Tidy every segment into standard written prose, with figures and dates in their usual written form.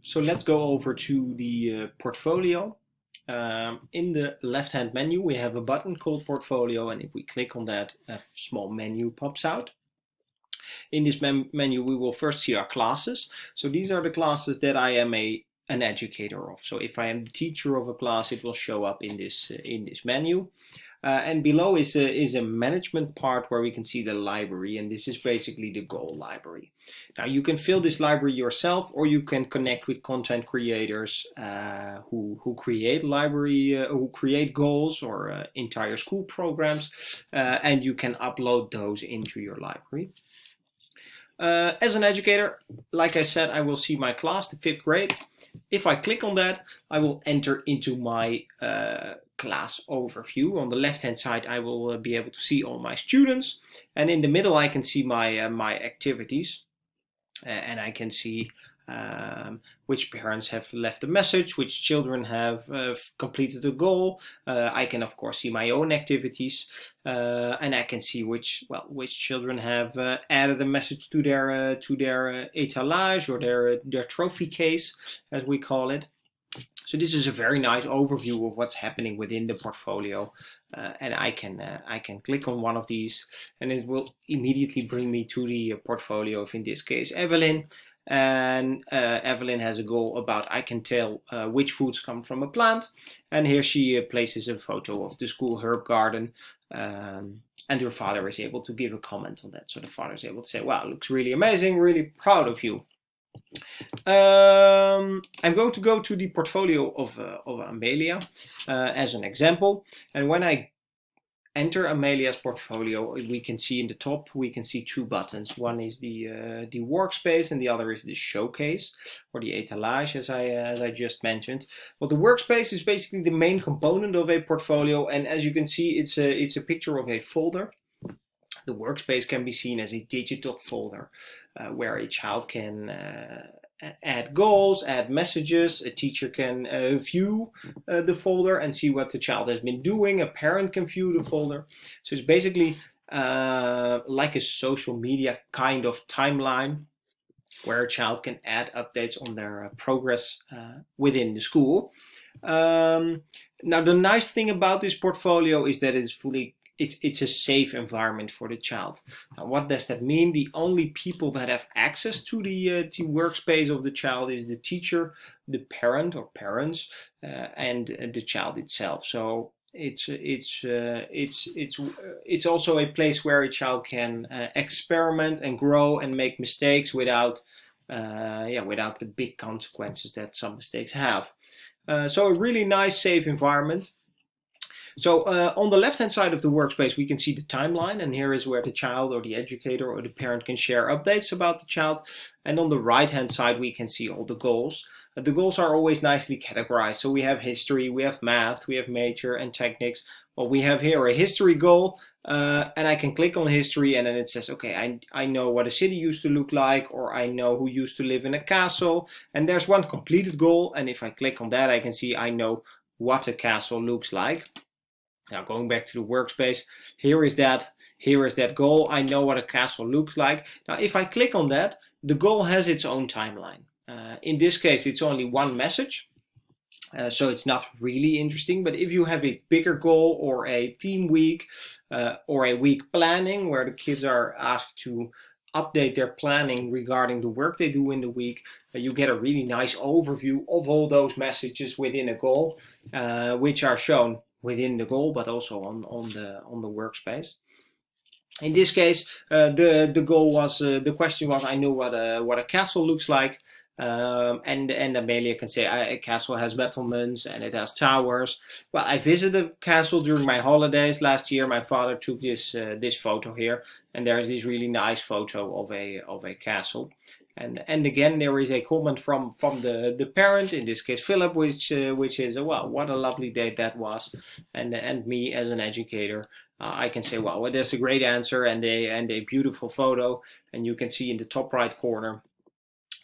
So let's go over to the portfolio. In the left-hand menu, we have a button called Portfolio, and if we click on that, a small menu pops out. In this menu, we will first see our classes. So these are the classes that I am an educator of. So if I am the teacher of a class, it will show up in this menu. And below is a management part where we can see the library, and this is basically the goal library. Now you can fill this library yourself, or you can connect with content creators who create goals or entire school programs, and you can upload those into your library. As an educator, like I said, I will see my class, the 5th grade. If I click on that, I will enter into my class overview. On the left-hand side, I will be able to see all my students, and in the middle, I can see my activities, and I can see which parents have left a message, which children have completed a goal. I can of course see my own activities, and I can see which children have added a message to their étalage or their trophy case, as we call it. So this is a very nice overview of what's happening within the portfolio, and I can click on one of these, and it will immediately bring me to the portfolio of, in this case, Evelyn. And Evelyn has a goal about I can tell which foods come from a plant, and here she places a photo of the school herb garden, and her father is able to give a comment on that. So the father is able to say, wow, it looks really amazing, really proud of you. I'm going to go to the portfolio of Amelia as an example, and when I enter Amelia's portfolio, we can see in the top, we can see 2 buttons. One is the workspace, and the other is the showcase, or the étalage, as I just mentioned. Well, the workspace is basically the main component of a portfolio, and as you can see, it's a picture of a folder. The workspace can be seen as a digital folder where a child can add goals, add messages. A teacher can view the folder and see what the child has been doing. A parent can view the folder. So it's basically like a social media kind of timeline where a child can add updates on their progress within the school. Now the nice thing about this portfolio is that it's a safe environment for the child. Now, what does that mean? The only people that have access to the workspace of the child is the teacher, the parent or parents, and the child itself. So it's also a place where a child can experiment and grow and make mistakes without the big consequences that some mistakes have. So a really nice, safe environment. So on the left-hand side of the workspace, we can see the timeline, and here is where the child or the educator or the parent can share updates about the child. And on the right-hand side, we can see all the goals. The goals are always nicely categorized. So we have history, we have math, we have major and techniques. Well, we have here a history goal, and I can click on history, and then it says, okay, I know what a city used to look like, or I know who used to live in a castle. And there's one completed goal, and if I click on that, I can see I know what a castle looks like. Now going back to the workspace, here is that goal. I know what a castle looks like. Now if I click on that, the goal has its own timeline. In this case, it's only one message, so it's not really interesting. But if you have a bigger goal or a team week or a week planning where the kids are asked to update their planning regarding the work they do in the week, you get a really nice overview of all those messages within a goal, which are shown within the goal, but also on the workspace. In this case, the goal was the question was I know what a castle looks like, and Amelia can say a castle has battlements and it has towers. Well, I visited a castle during my holidays last year. My father took this photo here, and there is this really nice photo of a castle. And again, there is a comment from the parent, in this case Philip, which is wow, what a lovely day that was, and me as an educator, I can say wow, that's a great answer and a beautiful photo, and you can see in the top right corner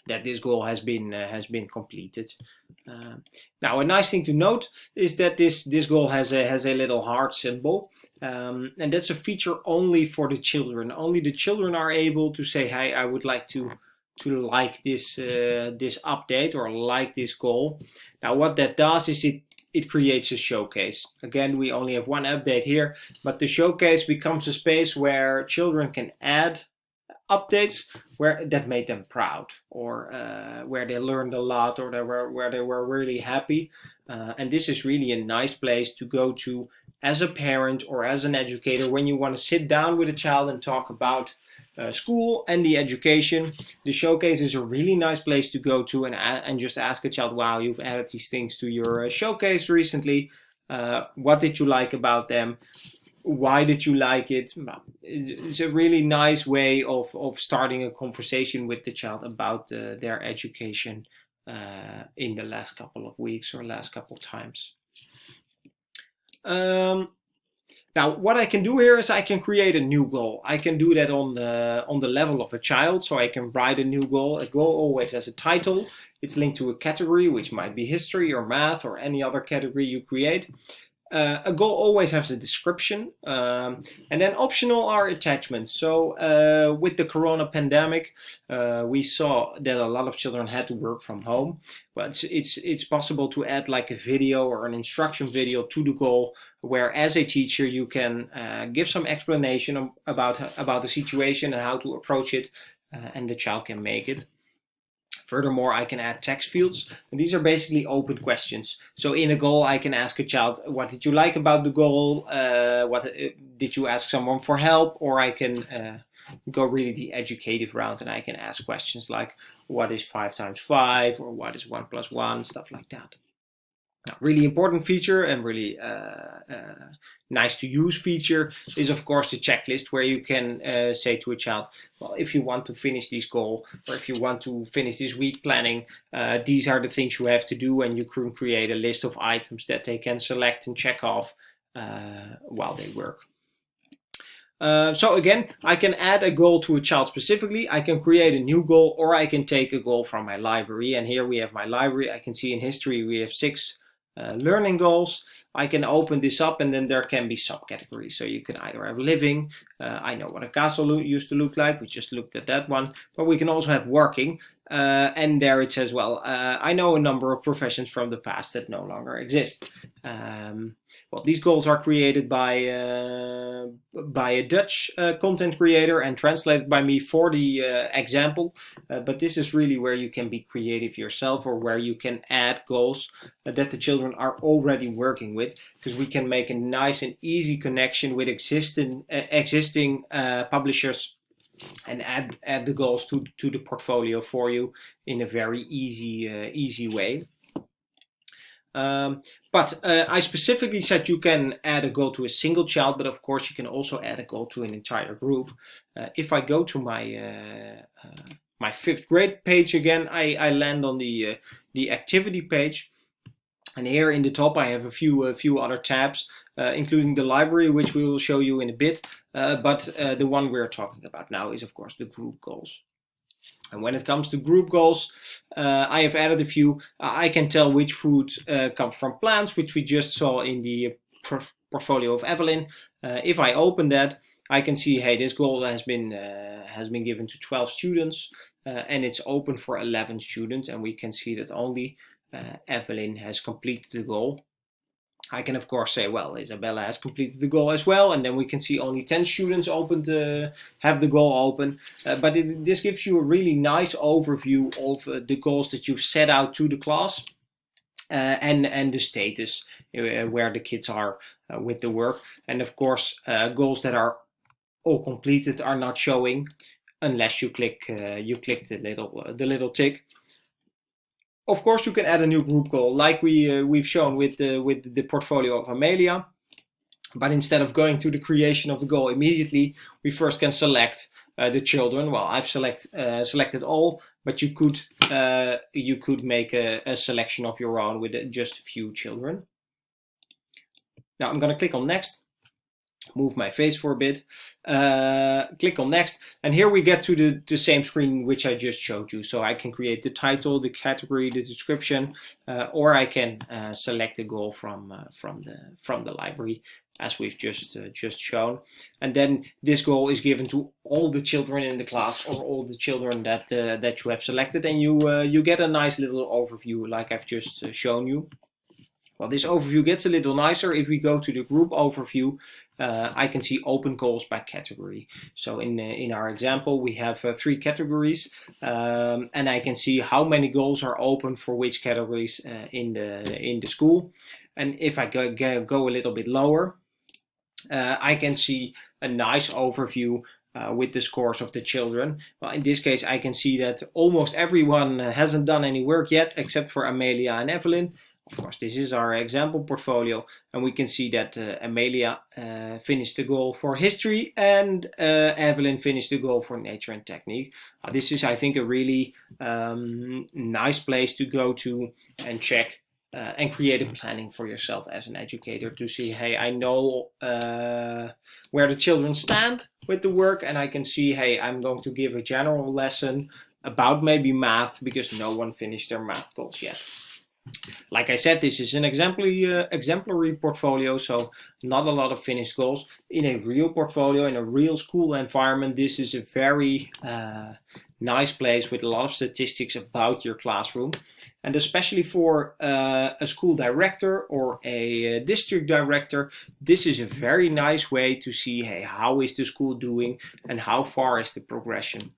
that this goal has been completed. Now, a nice thing to note is that this goal has a little heart symbol, and that's a feature only for the children. Only the children are able to say, "Hey, I would like to like this update or like this goal. Now what that does is it creates a showcase. Again, we only have one update here, but the showcase becomes a space where children can add updates that made them proud, or where they learned a lot, or where they were really happy. And this is really a nice place to go to as a parent or as an educator when you want to sit down with a child and talk about school and the education. The showcase is a really nice place to go to and just ask a child, wow, you've added these things to your showcase recently. What did you like about them? Why did you like it? It's a really nice way of starting a conversation with the child about their education in the last couple of weeks or last couple of times. Now, what I can do here is I can create a new goal. I can do that on the level of a child, so I can write a new goal. A goal always has a title. It's linked to a category, which might be history or math or any other category you create. A goal always has a description, and then optional are attachments. So with the corona pandemic, we saw that a lot of children had to work from home, but it's possible to add like a video or an instruction video to the goal, where as a teacher you can give some explanation about the situation and how to approach it, and the child can make it. Furthermore, I can add text fields, and these are basically open questions. So in a goal, I can ask a child, what did you like about the goal? What did you ask someone for help? Or I can go really the educative route, and I can ask questions like, what is 5 times 5? Or what is 1 plus 1? Stuff like that. Now, really important feature and really nice to use feature is of course the checklist, where you can say to a child, well, if you want to finish this goal, or if you want to finish this week planning, these are the things you have to do, and you can create a list of items that they can select and check off while they work. So again, I can add a goal to a child specifically, I can create a new goal, or I can take a goal from my library. And here we have my library. I can see in history we have 6 learning goals. I can open this up, and then there can be subcategories. So you can either have living, I know what a castle used to look like, we just looked at that one, but we can also have working, and there it says, well, I know a number of professions from the past that no longer exist. Well, these goals are created by a Dutch content creator and translated by me for the example, but this is really where you can be creative yourself, or where you can add goals that the children are already working with, because we can make a nice and easy connection with existing publishers and add the goals to the portfolio for you in a very easy way. But I specifically said you can add a goal to a single child, but of course you can also add a goal to an entire group. If I go to my my 5th grade page again, I land on the activity page. And here in the top I have a few other tabs, including the library, which we will show you in a bit. But the one we're talking about now is of course the group goals. And when it comes to group goals, I have added a few. I can tell which food comes from plants, which we just saw in the portfolio of Evelyn. If I open that, I can see, hey, this goal has been given to 12 students, and it's open for 11 students, and we can see that only Evelyn has completed the goal. I can of course say, well, Isabella has completed the goal as well, and then we can see only 10 students have the goal open. But this gives you a really nice overview of the goals that you've set out to the class, and the status where the kids are with the work. And of course, goals that are all completed are not showing unless you click the little tick. Of course, you can add a new group goal, like we've shown with the portfolio of Amelia. But instead of going to the creation of the goal immediately, we first can select the children. Well, I've selected all, but you could make a selection of your own with just a few children. Now I'm going to click on next. Move my face for a bit, click on next, and here we get to the same screen which I just showed you. So I can create the title, the category, the description, or I can select a goal from the library as we've just shown. And then this goal is given to all the children in the class, or all the children that you have selected, and you get a nice little overview like I've just shown you. Well, this overview gets a little nicer if we go to the group overview. I can see open goals by category. So in our example, we have 3 categories, and I can see how many goals are open for which categories in the school. And if I go a little bit lower, I can see a nice overview with the scores of the children. Well, in this case, I can see that almost everyone hasn't done any work yet, except for Amelia and Evelyn. Of course, this is our example portfolio, and we can see that Amelia finished the goal for history, and Evelyn finished the goal for nature and technique. This is, I think, a really nice place to go to and check and create a planning for yourself as an educator to see, hey, I know where the children stand with the work, and I can see, hey, I'm going to give a general lesson about maybe math because no one finished their math goals yet. Like I said, this is an exemplary portfolio, so not a lot of finished goals. In a real portfolio, in a real school environment, this is a very nice place with a lot of statistics about your classroom. And especially for a school director or a district director, this is a very nice way to see, hey, how is the school doing and how far is the progression.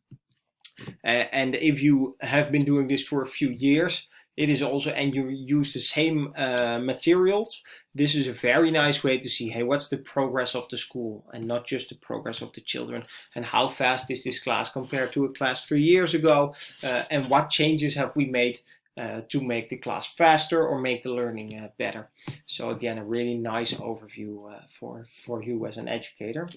And if you have been doing this for a few years, it is also, and you use the same materials, this is a very nice way to see, hey, what's the progress of the school and not just the progress of the children, and how fast is this class compared to a class 3 years ago, and what changes have we made to make the class faster or make the learning better. So again, a really nice overview for you as an educator.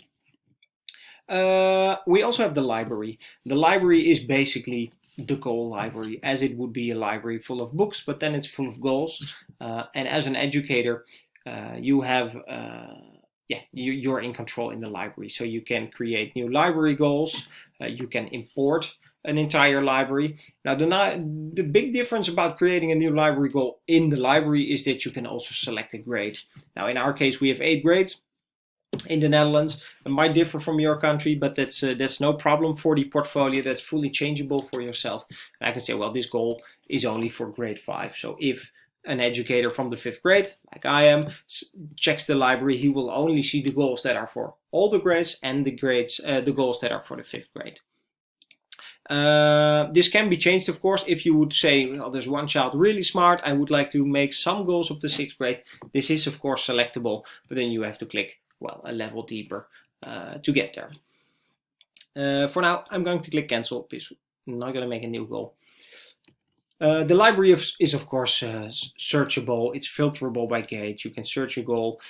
We also have the library. The library is basically the goal library, as it would be a library full of books, but then it's full of goals. And as an educator, you have you're in control in the library, so you can create new library goals. You can import an entire library. Now, the big difference about creating a new library goal in the library is that you can also select a grade. Now, in our case, we have 8 grades. In the Netherlands, it might differ from your country, but that's no problem for the portfolio. That's fully changeable for yourself. And I can say, well, this goal is only for grade 5. So if an educator from the 5th grade, like I am, checks the library, he will only see the goals that are for all the grades and the goals that are for the 5th grade. This can be changed, of course, if you would say, well, there's one child really smart, I would like to make some goals of the 6th grade. This is, of course, selectable, but then you have to click, well, a level deeper to get there. For now, I'm going to click cancel because I'm not going to make a new goal. The library is of course searchable. It's filterable by grade. You can search a goal.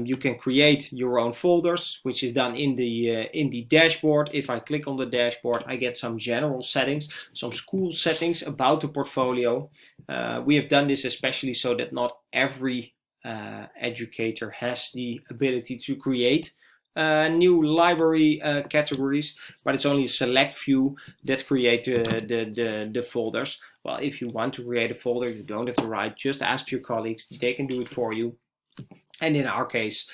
You can create your own folders, which is done in the dashboard. If I click on the dashboard, I get some general settings, some school settings about the portfolio. We have done this especially so that not every educator has the ability to create new library categories, but it's only a select few that create the folders. Well, if you want to create a folder, you don't have to write, just ask your colleagues, they can do it for you. And in our case,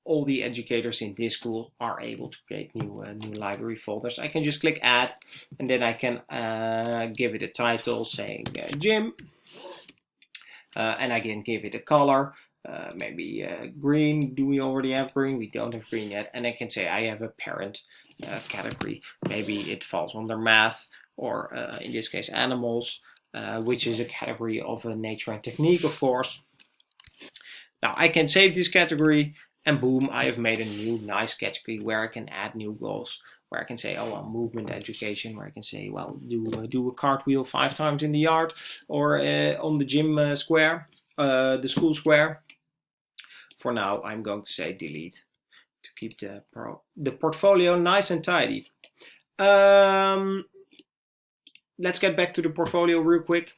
all the educators in this school are able to create new library folders. I can just click add, and then I can give it a title saying gym. And I can give it a color, maybe green. Do we already have green? We don't have green yet. And I can say I have a parent category. Maybe it falls under math, or in this case animals, which is a category of nature and technique, of course. Now I can save this category, and boom, I have made a new nice category where I can add new goals. Where I can say, oh, well, movement education, where I can say, well, do a cartwheel 5 times in the yard, or on the gym square, the school square. For now, I'm going to say delete to keep the portfolio nice and tidy. Let's get back to the portfolio real quick.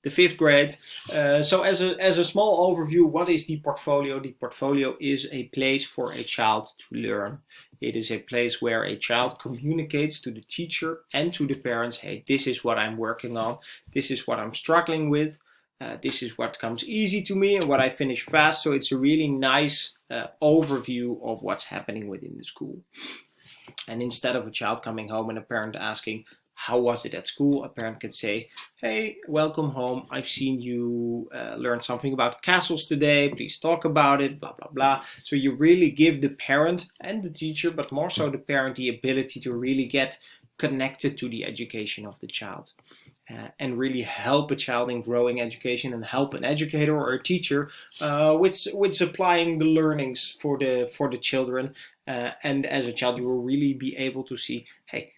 The 5th grade. So as a small overview, what is the portfolio? The portfolio is a place for a child to learn. It is a place where a child communicates to the teacher and to the parents, hey, this is what I'm working on, this is what I'm struggling with, this is what comes easy to me and what I finish fast. So it's a really nice overview of what's happening within the school. And instead of a child coming home and a parent asking, how was it at school? A parent can say, hey, welcome home. I've seen you learn something about castles today. Please talk about it, blah, blah, blah. So you really give the parent and the teacher, but more so the parent, the ability to really get connected to the education of the child. And really help a child in growing education and help an educator or a teacher with supplying the learnings for the children. And as a child, you will really be able to see, hey,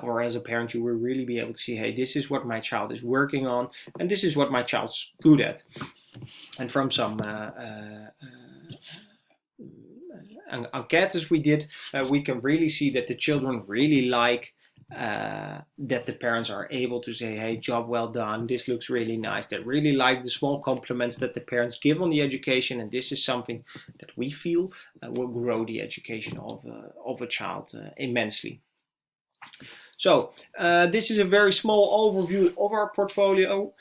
or as a parent, you will really be able to see, hey, this is what my child is working on, and this is what my child's good at. And from some enquetes we did, we can really see that the children really like that the parents are able to say, hey, job well done, this looks really nice. They really like the small compliments that the parents give on the education, and this is something that we feel will grow the education of a child immensely. So this is a very small overview of our portfolio.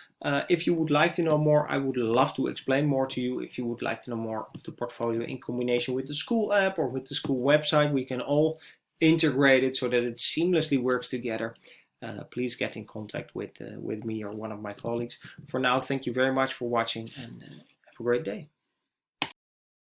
If you would like to know more, I would love to explain more to you. If you would like to know more of the portfolio in combination with the school app or with the school website, we can all integrate it so that it seamlessly works together. Please get in contact with me or one of my colleagues. For now, thank you very much for watching, and have a great day.